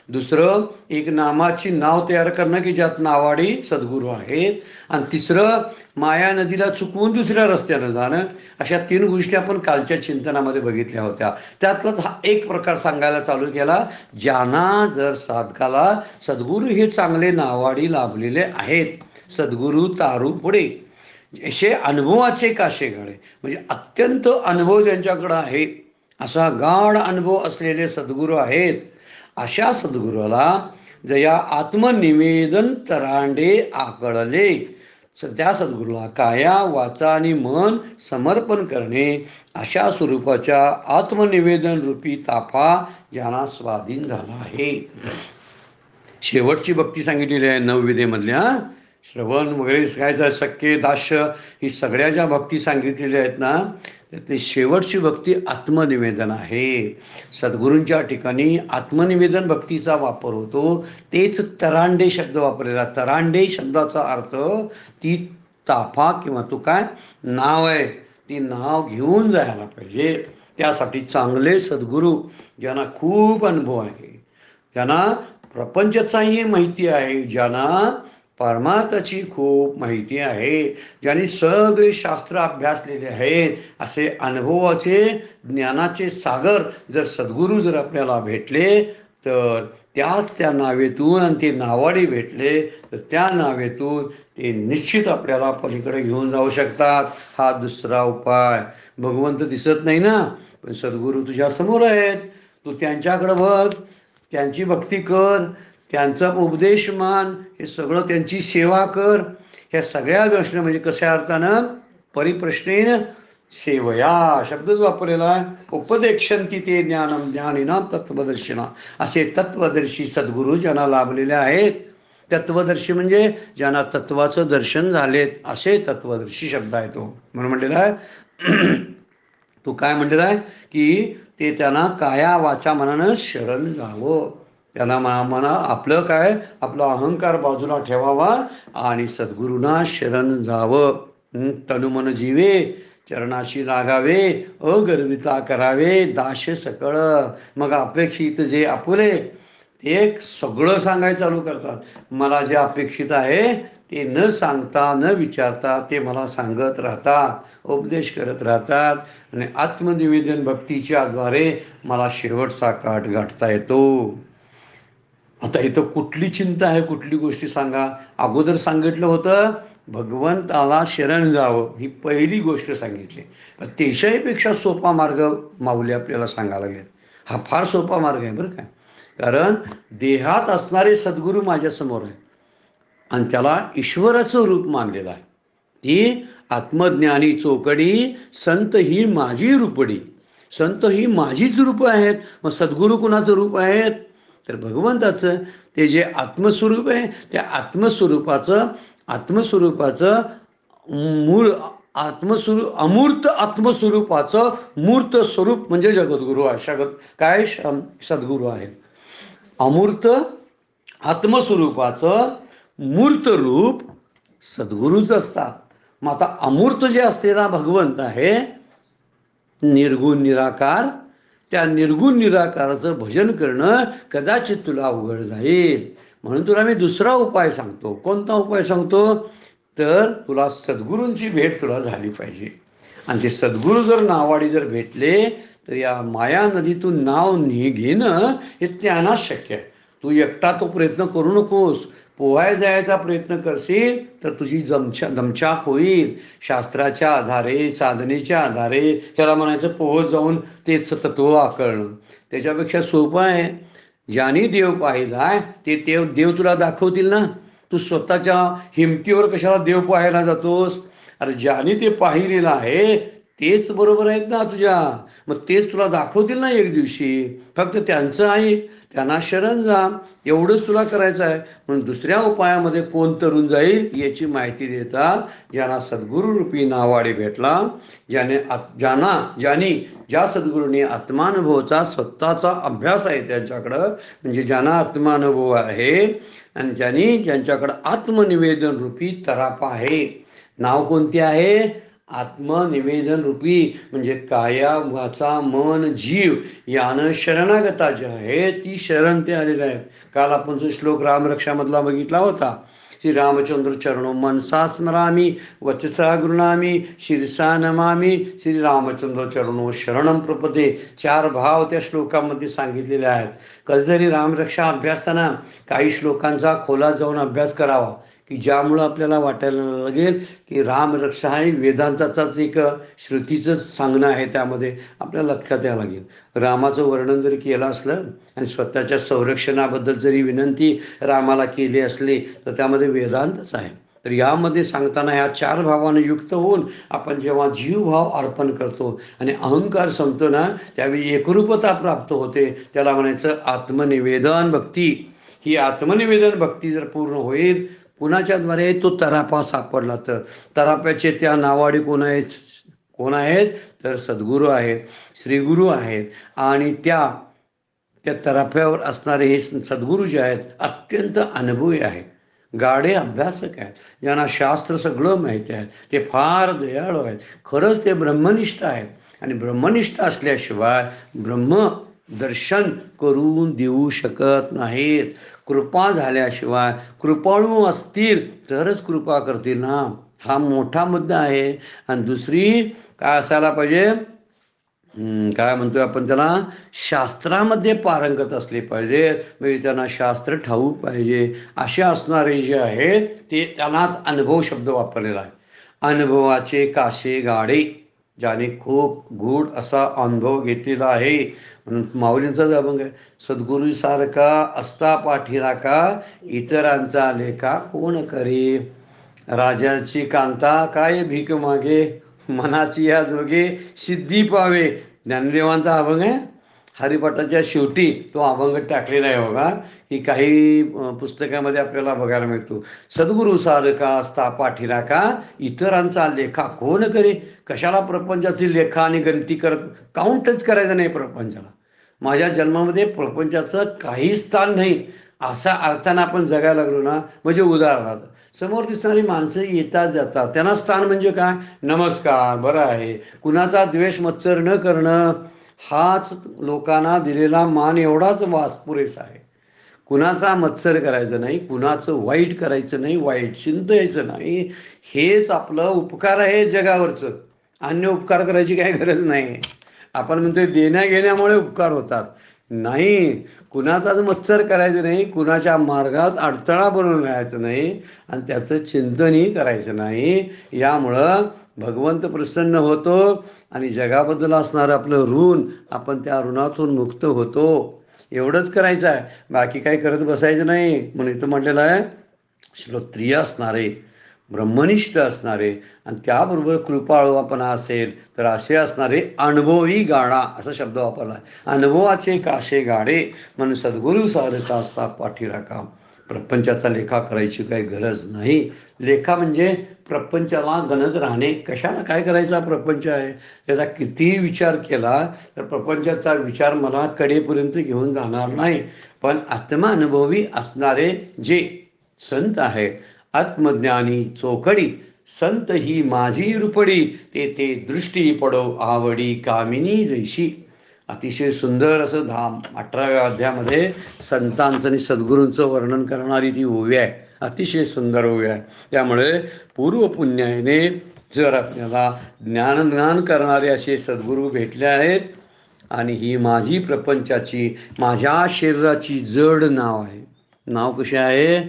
दुसरं एक नामाची नाव तयार करणं की ज्यात नावाडी सद्गुरू आहेत, आणि तिसरं माया नदीला चुकवून दुसऱ्या रस्त्यानं जाणं. अशा 3 गोष्टी आपण कालच्या चिंतनामध्ये बघितल्या होत्या. त्यातलाच हा एक प्रकार सांगायला चालू केला. ज्यांना जर साधकाला सद्गुरू हे चांगले नावाडी लाभलेले आहेत, सद्गुरू तारू पुढे असे अनुभवाचे काशे गाडे, म्हणजे अत्यंत अनुभव ज्यांच्याकडं आहे, असा गाढ अनुभव असलेले सद्गुरू आहेत, अशा सद्गुरूला जया आत्मनिवेदन तरांडे आकळले. त्या सद्गुरूला काया वाचा आणि मन समर्पण करणे, अशा स्वरूपाच्या आत्मनिवेदन रूपी ताफा ज्यांना स्वाधीन झाला आहे. शेवटची भक्ती सांगितलेली आहे नवविधेमधल्या. श्रवण वगैरे काय शक्य दास्य ही सगळ्या ज्या भक्ती सांगितलेल्या आहेत ना, त्यातली शेवटची भक्ती आत्मनिवेदन आहे. सद्गुरूंच्या ठिकाणी आत्मनिवेदन भक्तीचा वापर होतो. तेच तरांडे शब्द वापरलेला. तरांडे शब्दाचा अर्थ ती ताफा किंवा तो काय नाव आहे, ती नाव घेऊन जायला पाहिजे. त्यासाठी चांगले सद्गुरू ज्यांना खूप अनुभव आहे, ज्यांना प्रपंचाचाही माहिती आहे, ज्यांना परमार्थाची खूप माहिती आहे, ज्यांनी सगळे शास्त्र अभ्यासलेले आहेत, असे अनुभवाचे ज्ञानाचे सागर जर सद्गुरू जर आपल्याला भेटले तर त्या नावेतून, आणि ते नावाडी भेटले तर त्या नावेतून ते निश्चित आपल्याला पलीकडे घेऊन जाऊ शकतात. हा दुसरा उपाय. भगवंत दिसत नाही ना, पण सद्गुरू तुझ्या समोर आहेत, तू त्यांच्याकडे बघ, त्यांची भक्ती कर, त्यांचा उपदेश मान, हे सगळं त्यांची सेवा कर. ह्या सगळ्या गोष्टी म्हणजे कशा अर्थानं परिप्रश्नेन सेवया शब्दच वापरलेला आहे. उपदेक्षंती ते ज्ञानम ज्ञानिना तत्वदर्शिना, असे तत्वदर्शी सद्गुरू ज्यांना लाभलेले आहेत. तत्वदर्शी म्हणजे ज्यांना तत्वाचं दर्शन झालेत, असे तत्वदर्शी शब्द आहे तो. म्हणून म्हटलेला आहे तो काय म्हटलेला आहे की ते त्यांना काया वाचा मनानं शरण जावं. त्यांना म्हणा आपलं काय, आपला अहंकार बाजूला ठेवावा आणि सद्गुरूंना शरण जावं. तनुमन जीवे चरणाशी लागावे अगर्विता करावे दाश सकळ. मग अपेक्षित जे आपुले ते सगळं सांगायला चालू करतात. मला जे अपेक्षित आहे ते न सांगता न विचारता ते मला सांगत राहतात, उपदेश करत राहतात आणि आत्मनिवेदन भक्तीच्या द्वारे मला शेवटचा काठ गाठता येतो. आता इथं कुठली चिंता आहे, कुठली गोष्टी सांगा. अगोदर सांगितलं होतं भगवंताला शरण जावं, ही पहिली गोष्ट सांगितली. त्याच्याहीपेक्षा सोपा मार्ग माऊली आपल्याला सांगायला लागलेत. हा फार सोपा मार्ग आहे बरं काय. कारण देहात असणारे सद्गुरू माझ्यासमोर आहे आणि त्याला ईश्वराचं रूप मानलेलं आहे. ती आत्मज्ञानी चोकडी संत ही माझी रूपडी. संत ही माझीच रूप आहेत. मग सद्गुरू कुणाचं रूप आहेत तर भगवंताचं. ते जे आत्मस्वरूप आहे त्या आत्मस्वरूपाचं मूळ अमूर्त आत्मस्वरूपाचं मूर्त स्वरूप म्हणजे जगद्गुरू आहे. काय सद्गुरू आहे. अमूर्त आत्मस्वरूपाचं मूर्त रूप सद्गुरूच असतात. मग आता अमूर्त जे असलेला भगवंत आहे निर्गुण निराकार, त्या निर्गुण निराकाराचं भजन करणं कदाचित तुला अवघड जाईल. म्हणून तुला मी दुसरा उपाय सांगतो. कोणता उपाय सांगतो तर तुला सद्गुरूंची भेट तुला झाली पाहिजे. आणि ते सद्गुरू जर नावाडी जर भेटले तर या माया नदीतून नाव घेणं हे त्यांनाच शक्य आहे. तू एकटा तो प्रयत्न करू नकोस. पोहाय जायचा प्रयत्न करशील तर तुझी दमछाक होईल. शास्त्राच्या आधारे साधनेच्या आधारे त्याला म्हणायचं पोहत जाऊन तेच तत्व आकळणं. त्याच्यापेक्षा सोपं आहे ज्याने देव पाहिलाय ते देव तुला दाखवतील ना. तू स्वतःच्या हिमतीवर कशाला देव पाहायला जातोस. अरे ज्याने ते पाहिलेलं आहे तेच बरोबर आहेत ना तुझ्या. मग तेच तुला दाखवतील ना एक दिवशी. फक्त त्यांचं आहे त्यांना शरण जा एवढंच तुला करायचं आहे. म्हणून दुसऱ्या उपायामध्ये कोण तरुण जाईल याची माहिती देतात. ज्यांना सद्गुरू रूपी नावाडे भेटला, ज्या सद्गुरूंनी आत्मानुभवाचा स्वतःचा अभ्यास आहे त्यांच्याकडं, म्हणजे ज्यांना आत्मानुभव आहे आणि ज्यांच्याकडं आत्मनिवेदन रूपी तरापा आहे. नाव कोणते आहे आत्मनिवेदन रूपी. म्हणजे काया वाचा मन जीव यानं शरणागता जे आहे ती शरण ते आलेले आहेत. काल आपण जो श्लोक रामरक्षामधला बघितला होता, श्री रामचंद्र चरणो मनसा स्मरामी वचसा गृणामी शिरसा नमामी श्री रामचंद्र चरणो शरणम प्रपदे. 4 भाव त्या श्लोकामध्ये सांगितलेले आहेत. कधीतरी रामरक्षा अभ्यासताना काही श्लोकांचा खोलात जाऊन अभ्यास करावा की ज्यामुळं आपल्याला वाटायला लागेल की रामरक्षा ही वेदांताचाच एक श्रुतीचंच सांगणं आहे. त्यामध्ये आपल्याला लक्षात यावं लागेल. रामाचं वर्णन जरी केलं असलं आणि स्वतःच्या संरक्षणाबद्दल जरी विनंती रामाला केली असली तर त्यामध्ये वेदांतच आहे. तर यामध्ये सांगताना ह्या 4 भावाने युक्त होऊन आपण जेव्हा जीवभाव अर्पण करतो आणि अहंकार संपतो ना त्यावेळी एकरूपता प्राप्त होते. त्याला म्हणायचं आत्मनिवेदन भक्ती. ही आत्मनिवेदन भक्ती जर पूर्ण होईल कुणाच्या द्वारे तो तरापा सापडला तर. तराप्याचे त्या नावाडी कोण आहेत तर सद्गुरू आहेत, श्रीगुरू आहेत. आणि त्या तराफ्यावर असणारे हे सद्गुरू जे आहेत अत्यंत अनुभवी आहेत, गाढे अभ्यासक आहेत, ज्यांना शास्त्र सगळं माहिती आहे. ते फार दयाळू आहेत. खरंच ते ब्रह्मनिष्ठ आहेत. आणि ब्रह्मनिष्ठ असल्याशिवाय ब्रह्म दर्शन करून देऊ शकत नाहीत. कृपा झाल्याशिवाय कृपाळू असतील तरच कृपा करतील ना. हा मोठा मुद्दा आहे. आणि दुसरी काय असायला पाहिजे काय म्हणतोय आपण त्याला शास्त्रामध्ये पारंगत असले पाहिजे. म्हणजे त्यांना शास्त्र ठाऊक पाहिजे. असे असणारे जे आहेत ते त्यांनाच अनुभव शब्द वापरलेला आहे. अनुभवाचे काशे गाडे ज्याने खूप गूढ असा अनुभव घेतलेला आहे. म्हणून माऊलींचाच अभंग आहे, सद्गुरू सारखा असता पाठीराखा इतरांचा लेखा कोण करे. राजाची कांता काय भीक मागे मनाची या जोगे सिद्धी पावे. ज्ञानदेवांचा अभंग आहे. हरिपाठाच्या शेवटी तो अभंग टाकलेला आहे बघा. की काही पुस्तकामध्ये आपल्याला बघायला मिळतो. सद्गुरू सारखा असता पाठीराखा इतरांचा लेखा कोण करे. कशाला प्रपंचाची लेखा आणि गणती करत काउंटच करायचं नाही प्रपंचाला. माझ्या जन्मामध्ये प्रपंचाचं काही स्थान नाही असा अर्थानं आपण जगायला लागलो ना, म्हणजे उदाहरणार्थ समोर दिसणारी माणसं येतात जातात, त्यांना स्थान म्हणजे काय, नमस्कार, बरं आहे, कुणाचा द्वेष मत्सर न करणं, हाच लोकांना दिलेला मान एवढाच वास पुरेसा आहे. कुणाचा मत्सर करायचं नाही, कुणाचं वाईट करायचं नाही, वाईट चिंतायचं नाही, हेच आपलं उपकार आहे जगावरचं. अन्य उपकार करायची काही गरज नाही. आपण म्हणतोय देण्या घेण्यामुळे उपकार होतात, नाही. कुणाचाच मत्सर करायचं नाही, कुणाच्या मार्गात अडथळा बनवून राहायचं नाही आणि त्याचं चिंतनही करायचं नाही. यामुळं भगवंत प्रसन्न होतो आणि जगाबद्दल असणारं आपलं ऋण, आपण त्या ऋणातून मुक्त होतो. एवढंच करायचं आहे, बाकी काही करत बसायचं नाही. म्हणून इथं म्हटलेलं आहे, श्रोत्रिय असणारे, ब्रह्मनिष्ठ असणारे आणि त्याबरोबर कृपाळूपणा असेल तर असे असणारे अनुभवी गाडा, असा शब्द वापरला आहे. अनुभवाचे काशे गाडे म्हणून सद्गुरू सारखा असता पाठीराखा. प्रपंचाचा लेखा करायची काही गरज नाही. लेखा म्हणजे प्रपंचाला गणत राहणे. कशाला काय करायचा प्रपंच आहे, त्याचा कितीही विचार केला तर प्रपंचाचा विचार मला कडेपर्यंत घेऊन जाणार नाही. पण आत्मानुभवी असणारे जे संत आहे, आत्मज्ञानी चोखडी, संत ही माझी रूपडी, ते ते दृष्टी पडो आवडी कामिनी जैशी. अतिशय सुंदर असं 18व्या अध्यायामध्ये संतांचं आणि सद्गुरूंचं वर्णन करणारी ती ओवी आहे. अतिशय सुंदर ओवी आहे. त्यामुळे पूर्वपुण्याने जर आपल्याला ज्ञान करणारे असे सद्गुरू भेटले आहेत आणि ही माझी प्रपंचाची, माझ्या शरीराची जड नाव आहे. नाव कशी आहे,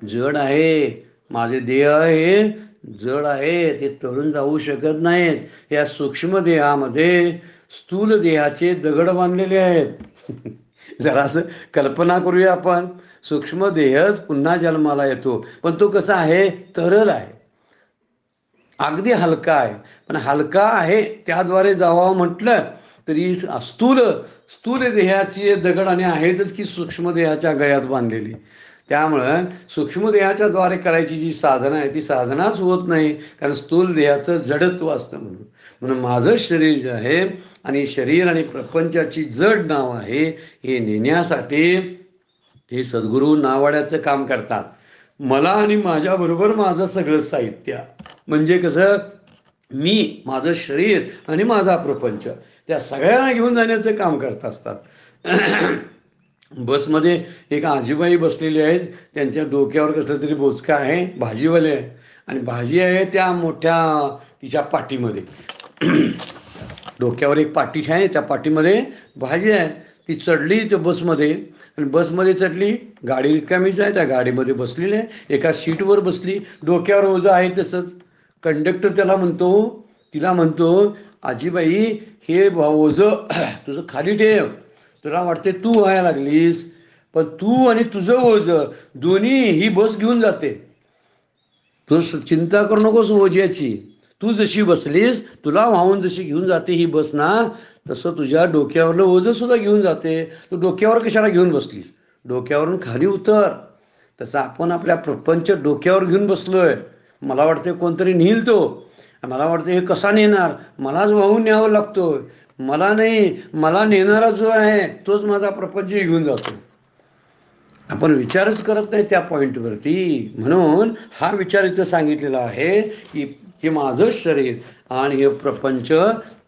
जड आहे. माझे देह आहे जड आहे, ते तळून जाऊ शकत नाहीत. या सूक्ष्म देहामध्ये स्थूल देहाचे दगड बांधलेले आहेत. जरासं कल्पना करूया आपण, सूक्ष्म देहच पुन्हा जन्माला येतो, पण तो कसा आहे, तरल आहे, अगदी हलका आहे. पण हलका आहे त्याद्वारे जावं म्हटलं तरी स्थूल देहाची दगड आणि आहेतच की सूक्ष्म देहाच्या गळ्यात बांधलेली. त्यामुळं सूक्ष्म देहाच्या द्वारे करायची जी साधना आहे ती साधनाच होत नाही, कारण स्थूल देहाचं जडत्व असतं. म्हणून माझं शरीर जे आहे आणि शरीर आणि प्रपंचाची जड नाव आहे, हे नेण्यासाठी हे सद्गुरू नावाड्याचं काम करतात. मला आणि माझ्याबरोबर माझं सगळं साहित्य, म्हणजे कसं, मी, माझं शरीर आणि माझा प्रपंच, त्या सगळ्यांना घेऊन जाण्याचं काम करत असतात. बसमध्ये एक आजीबाई बसलेली आहेत, त्यांच्या डोक्यावर कसलं तरी बोचका आहे, भाजीवाले आहे, आणि भाजी आहे त्या मोठ्या तिच्या पाटीमध्ये. डोक्यावर एक पाटी आहे, त्या पाटीमध्ये भाजी आहे. ती चढली त्या बसमध्ये, आणि बसमध्ये चढली, गाडी रिकामीच आहे, त्या गाडीमध्ये बसलेली आहे, एका सीटवर बसली, डोक्यावर ओझं आहे तसंच. कंडक्टर तिला म्हणतो, आजीबाई हे ओझं तुझं खाली ठेव, तुला वाटते तू व्हायला लागलीस, पण तू आणि तुझं ओझं दोन्ही ही बस घेऊन जाते. तू चिंता करू नकोस ओझ्याची, तू जशी बसलीस, तुला वाहून जशी घेऊन जाते ही बस ना, तसं तुझ्या डोक्यावरलं ओझं सुद्धा घेऊन जाते. तू डोक्यावर कशाला घेऊन बसलीस, डोक्यावरून खाली उतर. तसं आपण आपल्या प्रपंच डोक्यावर घेऊन बसलोय. मला वाटते कोणतरी नेईल, तो मला वाटतं हे कसा नेणार, मलाच वाहून न्यावं लागतो. मला नाही, मला नेणारा जो आहे तोच माझा प्रपंच घेऊन जातो. आपण विचारच करत नाही त्या पॉईंटवरती. म्हणून हा विचार इथं सांगितलेला आहे की हे माझं शरीर आणि हे प्रपंच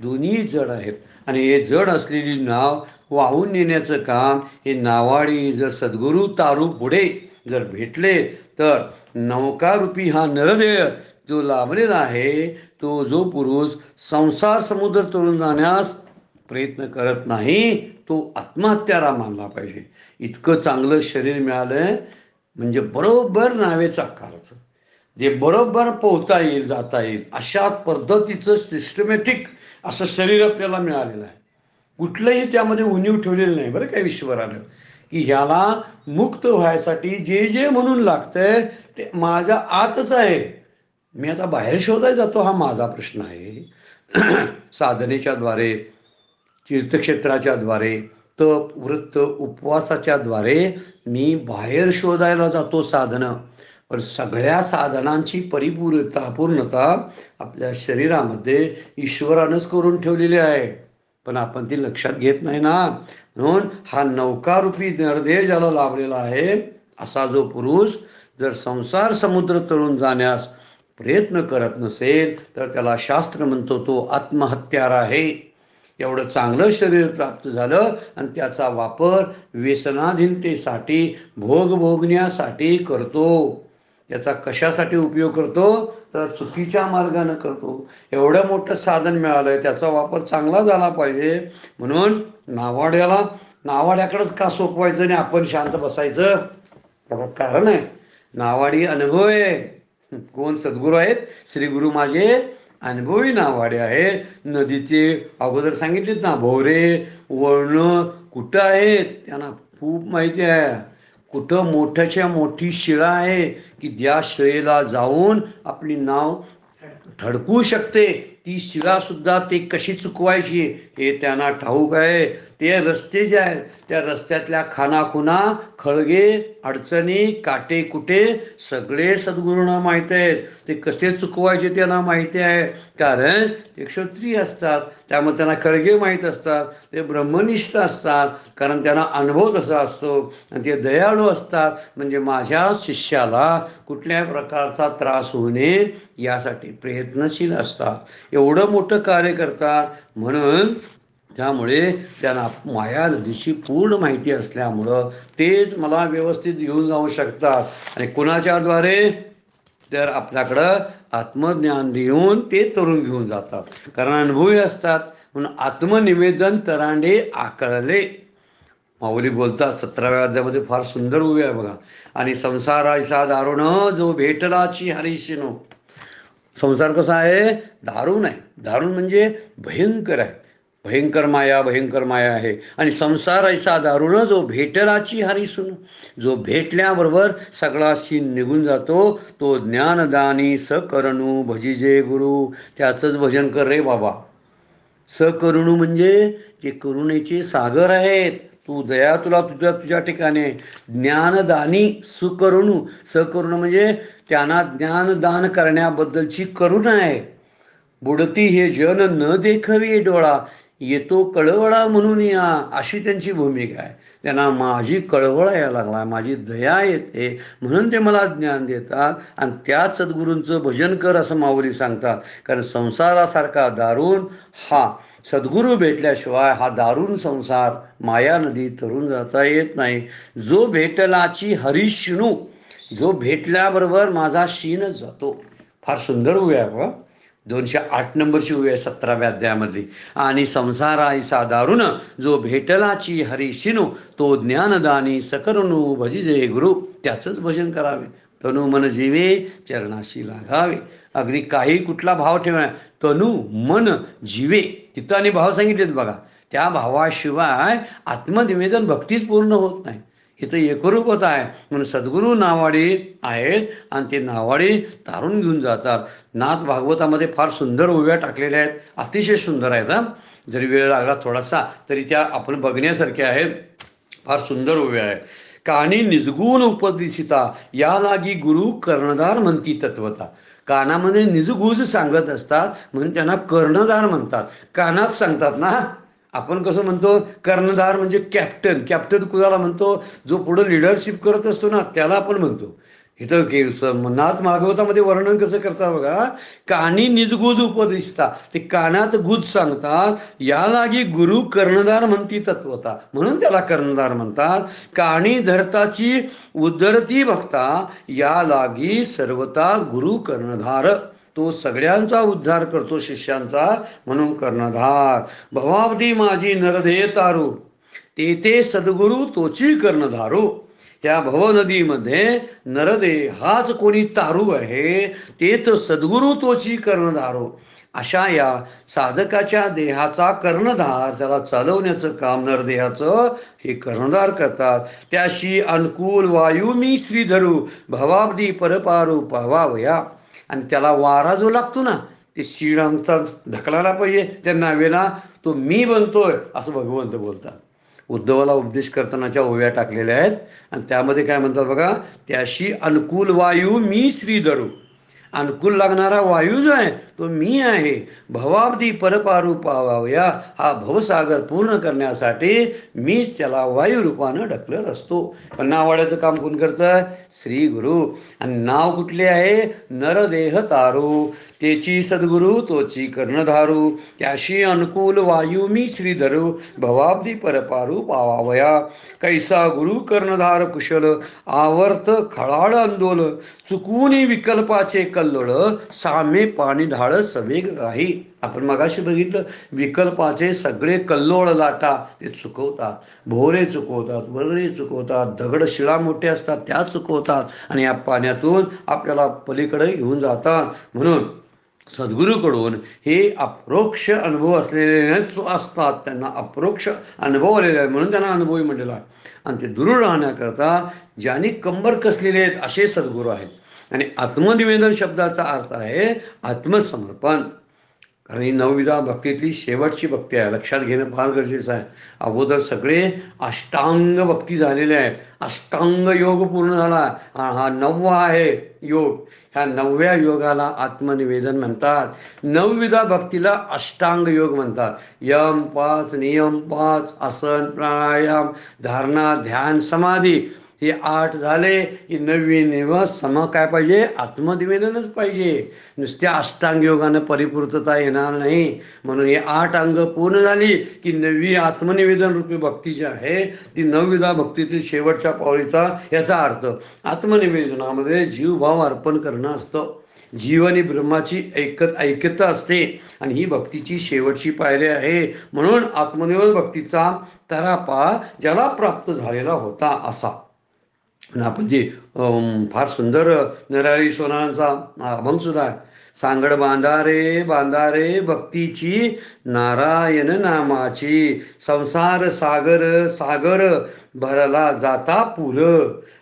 दोन्ही जड आहेत, आणि हे जड असलेली नाव वाहून नेण्याचं काम हे नावाडी जर सद्गुरू तारू पुढे जर भेटले तर नौकारूपी हा नरदेह जो लाभलेला आहे, तो जो पुरुष संसार समुद्र तोडून जाण्यास प्रयत्न करत नाही, तो आत्महत्यारा मानला पाहिजे. इतकं चांगलं शरीर मिळालंय म्हणजे बरोबर नावेचं आकाराचं, जे बरोबर पोहता येईल, जाता येईल, अशा पद्धतीचं सिस्टमॅटिक असं शरीर आपल्याला मिळालेलं आहे. कुठलंही त्यामध्ये उणीव ठेवलेलं नाही बरं काय विश्वरानं, की ह्याला मुक्त व्हायसाठी जे जे म्हणून लागतंय ते माझ्या आतच आहे. मी आता बाहेर शोधायला जातो हा माझा प्रश्न आहे. साधनेच्या द्वारे, तीर्थक्षेत्राच्या द्वारे, तप व्रत उपवासाच्या द्वारे मी बाहेर शोधायला जातो साधनं. पण सगळ्या साधनांची पूर्णता आपल्या शरीरामध्ये ईश्वरानंच करून ठेवलेली आहे. पण आपण ती लक्षात घेत नाही ना. म्हणून हा नौकारूपी नरदेह ज्याला लाभलेला आहे असा जो पुरुष जर संसार समुद्र तरुण जाण्यास प्रयत्न करत नसेल तर त्याला शास्त्र म्हणतो तो आत्महत्यारा आहे. एवढं चांगलं शरीर प्राप्त झालं आणि त्याचा वापर व्यसनाधीनतेसाठी भोग भोगण्यासाठी करतो. त्याचा कशासाठी उपयोग करतो तर चुकीच्या मार्गाने करतो. एवढं मोठं साधन मिळालंय त्याचा वापर चांगला झाला पाहिजे. म्हणून नावाड्याकडेच का सोपवायचं आणि आपण शांत बसायचं. त्याला कारण आहे. नावाडी अनुभव आहे. कोण सद्गुरू आहेत श्री गुरु माझे अनुभवी नावाडे आहेत. नदीचे अगोदर सांगितलेत ना भोवरे वळण कुठं आहेत त्यांना खूप माहिती आहे. कुठं मोठ्याच्या मोठी शिळा आहे की ज्या शिळेला जाऊन आपली नाव धडकू शकते. ती शिळा सुद्धा ते कशी चुकवायची हे त्यांना ठाऊक आहे. ते रस्ते जे आहेत त्या रस्त्यातल्या खानाखुना खळगे अडचणी काटे कुटे सगळे सद्गुरूंना माहिती आहेत. ते कसे चुकवायचे त्यांना माहिती आहे. कारण ते क्षत्रिय असतात त्यामुळे त्यांना खळगे माहीत असतात. ते ब्रह्मनिष्ठ असतात कारण त्यांना अनुभव तसा असतो. आणि ते दयाळू असतात म्हणजे माझ्या शिष्याला कुठल्याही प्रकारचा त्रास होऊ नये यासाठी प्रयत्नशील असतात. एवढं मोठं कार्य करतात. म्हणून त्यामुळे त्यांना माया नदीची पूर्ण माहिती असल्यामुळं तेच मला व्यवस्थित घेऊन जाऊ शकतात. आणि कुणाच्या द्वारे तर आपल्याकडं आत्मज्ञान देऊन ते तरुण घेऊन जातात कारण अनुभवी असतात. म्हणून आत्मनिवेदन तरांडे आकळले माऊली बोलतात 17व्या अध्यायामध्ये फार सुंदर उभे आहे बघा. आणि संसाराचा दारुण जो भेटलाची हरीशिनो. संसार कसा आहे दारुण आहे. दारुण म्हणजे भयंकर आहे. भयंकर माया आहे. आणि संसार ऐसा दारुण जो भेटलाची हरिसून. जो भेटल्याबरोबर सगळा सीन निघून जातो. तो ज्ञानदानी सकरणू भजिजे गुरु. त्याचंच भजन कर रे बाबा. सकरुणू म्हणजे जे करुणेचे सागर आहेत. तू दया तुला तुझ्या ठिकाणी. ज्ञानदानी सुकरुणू. सकरुण म्हणजे त्यांना ज्ञानदान करण्याबद्दलची करुणा आहे. बुडती हे जन न देखवी डोळा येतो कळवळा म्हणून या अशी त्यांची भूमिका आहे. त्यांना माझी कळवळा यायला लागला माझी दया येते म्हणून ते मला ज्ञान देतात. आणि त्या सद्गुरूंचं भजन कर असं माऊली सांगतात. कारण संसारासारखा दारुण हा सद्गुरू भेटल्याशिवाय हा दारुण संसार माया नदी तरून जाता येत नाही. जो भेटलाची हरिशिणू. जो भेटल्याबरोबर माझा शीनच जातो. फार सुंदर उभे आहे. 208 नंबरची उभी आहे 17व्या अध्यायामध्ये. आणि संसारा ऐसा दारुण जो भेटलाची हरिशिनू तो ज्ञानदानी सकरुणू भजिजे गुरु. त्याचंच भजन करावे. तनु मन जीवे चरणाशी लागावे. अगदी काही कुठला भाव ठेवणार तनु मन जीवे तिथं आणि भाव सांगितलेत बघा. त्या भावाशिवाय आत्मनिवेदन भक्तीच पूर्ण होत नाही. इथं एकरूपता आहे. म्हणून सद्गुरू नावाडी आहेत आणि ते नावाडी तारून घेऊन जातात. नाथ भागवतामध्ये फार सुंदर ओव्या टाकलेल्या आहेत. अतिशय सुंदर आहेत. जरी वेळ लागला थोडासा तरी त्या आपण बघण्यासारख्या आहेत. फार सुंदर ओव्या आहेत. कानी निजगुण उपदेशिता या लागी गुरु कर्णधार म्हणती तत्वता. कानामध्ये निजगुज सांगत असतात म्हणून त्यांना कर्णधार म्हणतात. कानात सांगतात ना. आपण कसं म्हणतो कर्णधार म्हणजे कॅप्टन कुणाला म्हणतो जो पुढे लिडरशिप करत असतो ना त्याला आपण म्हणतो. इथं नाथ भागवतामध्ये वर्णन कसं करतात बघा. कानी निजगुज उपदेशता. ते कानात गुज सांगतात. या लागी गुरु कर्णधार म्हणती तत्वता म्हणून त्याला कर्णधार म्हणतात. कानी धरताची उद्धरती भक्ता या लागी सर्वता गुरु कर्णधार. तो सगळ्यांचा उद्धार करतो शिष्यांचा म्हणून कर्णधार. भवाब्दी माझी नरदेह तारू ते सद्गुरु तोची कर्णधारू. त्या भवनदीमध्ये नरदेह हाच कोणी तारू आहे ते तर सद्गुरु तोची कर्णधारो. अशा या साधकाच्या देहाचा कर्णधार त्याला चालवण्याचं काम नरदेहाचं हे कर्णधार करतात. त्याशी अनुकूल वायू मी श्रीधरू भवाब्दी परपारू पावावया. आणि त्याला वारा जो लागतो ना ते शिडांचा ढकलायला पाहिजे त्या नावेला तो मी बनतोय असं भगवंत बोलतात. उद्धवाला उपदेश करतानाच्या ओव्या टाकलेल्या आहेत आणि त्यामध्ये काय म्हणतात बघा. त्याशी अनुकूल वायू मी श्रीधरू. अनुकूल लागणारा वायू जो आहे तो मी आहे. भवाब्दी परपारू पावावया, हा भवसागर पूर्ण करण्यासाठी मीच त्याला वायू रूपानं ढकलत असतो. पण नावाड्याचं काम कोण करतं? श्री गुरु. आणि नाव कुठले आहे? नरदेह तारू, तेची सद्गुरु तोची कर्णधारू, त्याशी अनुकूल वायू मी श्रीधरू, भवाब्दी परपारू पावावया. कैसा गुरु कर्णधार कुशल, आवर्त खळाळ अंदोल, चुकून विकल्पाचे कल्लोळ, सामे पाणी ढाळ सवेग काही. आपण मगाशी बघितलं, विकल्पाचे सगळे कल्लोळ लाटा ते चुकवतात, भोवरे चुकवतात, वगैरे चुकवतात, दगड शिळा मोठे असतात त्या चुकवतात आणि या पाण्यातून आपल्याला पलीकडे घेऊन जातात. म्हणून सद्गुरूकडून हे अप्रोक्ष अनुभव असलेले असतात, त्यांना अप्रोक्ष अनुभव आलेले आहे म्हणून त्यांना अनुभवी म्हटलेला आहे. आणि ते दूर राहण्याकरता ज्यांनी कंबर कसलेले आहेत असे सद्गुरू आहेत. आणि आत्मनिवेदन शब्दाचा अर्थ आहे आत्मसमर्पण. कारण ही नवविधा भक्तीतली शेवटची भक्ती आहे, लक्षात घेणं फार गरजेचं आहे. अगोदर सगळे अष्टांग भक्ती झालेले आहेत, अष्टांग योग पूर्ण झाला, हा 9वा आहे योग. ह्या 9व्या योगाला आत्मनिवेदन म्हणतात. नवविधा भक्तीला अष्टांग योग म्हणतात. यम 5, नियम 5, आसन प्राणायाम धारणा ध्यान समाधी, हे 8 झाले की 9वी निव सम काय पाहिजे? आत्मनिवेदनच पाहिजे. नुसत्या अष्टांग योगानं परिपूर्तता येणार नाही. म्हणून हे 8 अंग पूर्ण झाली की 9वी आत्मनिवेदन रूपी भक्ती जी आहे ती नवविधा भक्तीतील शेवटच्या पावलीचा याचा अर्थ आत्मनिवेदनामध्ये जीवभाव अर्पण करणं असतं. जीव आणि ब्रह्माची ऐक्यता असते आणि ही भक्तीची शेवटची पायरी आहे. म्हणून आत्मनिवेदन भक्तीचा तरापा ज्याला प्राप्त झालेला होता असा. आणि आपण जे फार सुंदर नरहरी सोनारांचा अभंग सुद्धा आहे. सांगड बांधारे भक्तीची नारायण नामाची, संसार सागर सागर भरला जाता पुर,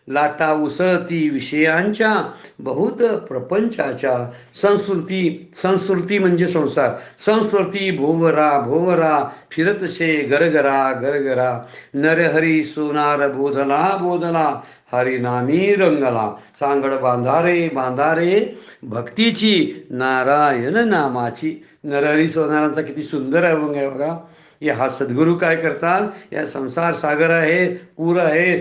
लाटा उसळती विषयांच्या बहुत प्रपंचाच्या, संस्कृती म्हणजे संसार, संस्कृती भोवरा फिरतशे गरगरा, नरहरी सोनार बोधला हरिनामी रंगला. सांगड बांधारे भक्तीची नारायण नामाची. नरहरी सोनारांचा किती सुंदर अभंग आहे बघा. हा सद्गुरू काय करतात? या संसार सागर आहे, पूर आहे,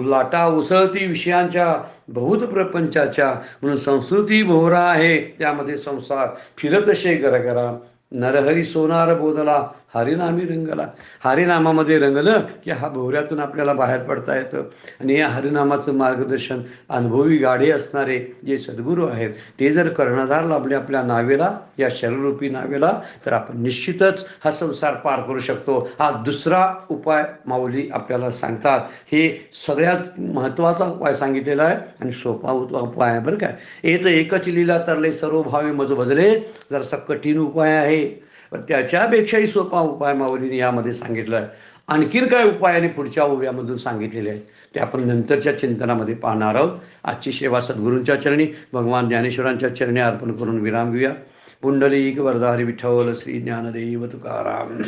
लाटा उसळती विषयांच्या बहुत प्रपंचाच्या, म्हणून संस्कृती भोवरा आहे, त्यामध्ये संसार फिरतशे गरगरा. नरहरी सोनार बोधला हरिनामी रंगला. हरिनामामध्ये रंगलं की हा भोवऱ्यातून आपल्याला बाहेर पडता येतं. आणि या हरिनामाचं मार्गदर्शन अनुभवी गाढे असणारे जे सद्गुरू आहेत ते जर कर्णधार लाभले आपल्या नावेला, या शरीररूपी नावेला, तर आपण निश्चितच हा संसार पार करू शकतो. हा दुसरा उपाय माऊली आपल्याला सांगतात. हे सगळ्यात महत्त्वाचा उपाय सांगितलेला आहे आणि सोपा उपाय आहे बरं काय. एकच लीला तरले सर्व भावे मज भजले, जरासा कठीण उपाय आहे पण त्याच्यापेक्षाही सोपा उपाय माऊलीने यामध्ये सांगितलं आहे. आणखीन काय उपायाने पुढच्या ओव्यामधून सांगितलेले आहेत ते आपण नंतरच्या चिंतनामध्ये पाहणार आहोत. आजची सेवा सद्गुरूंच्या चरणी भगवान ज्ञानेश्वरांच्या चरणी अर्पण करून विराम घेऊया. पुंडलिक वरदाहरी विठ्ठल श्री ज्ञानदेव तुकाराम.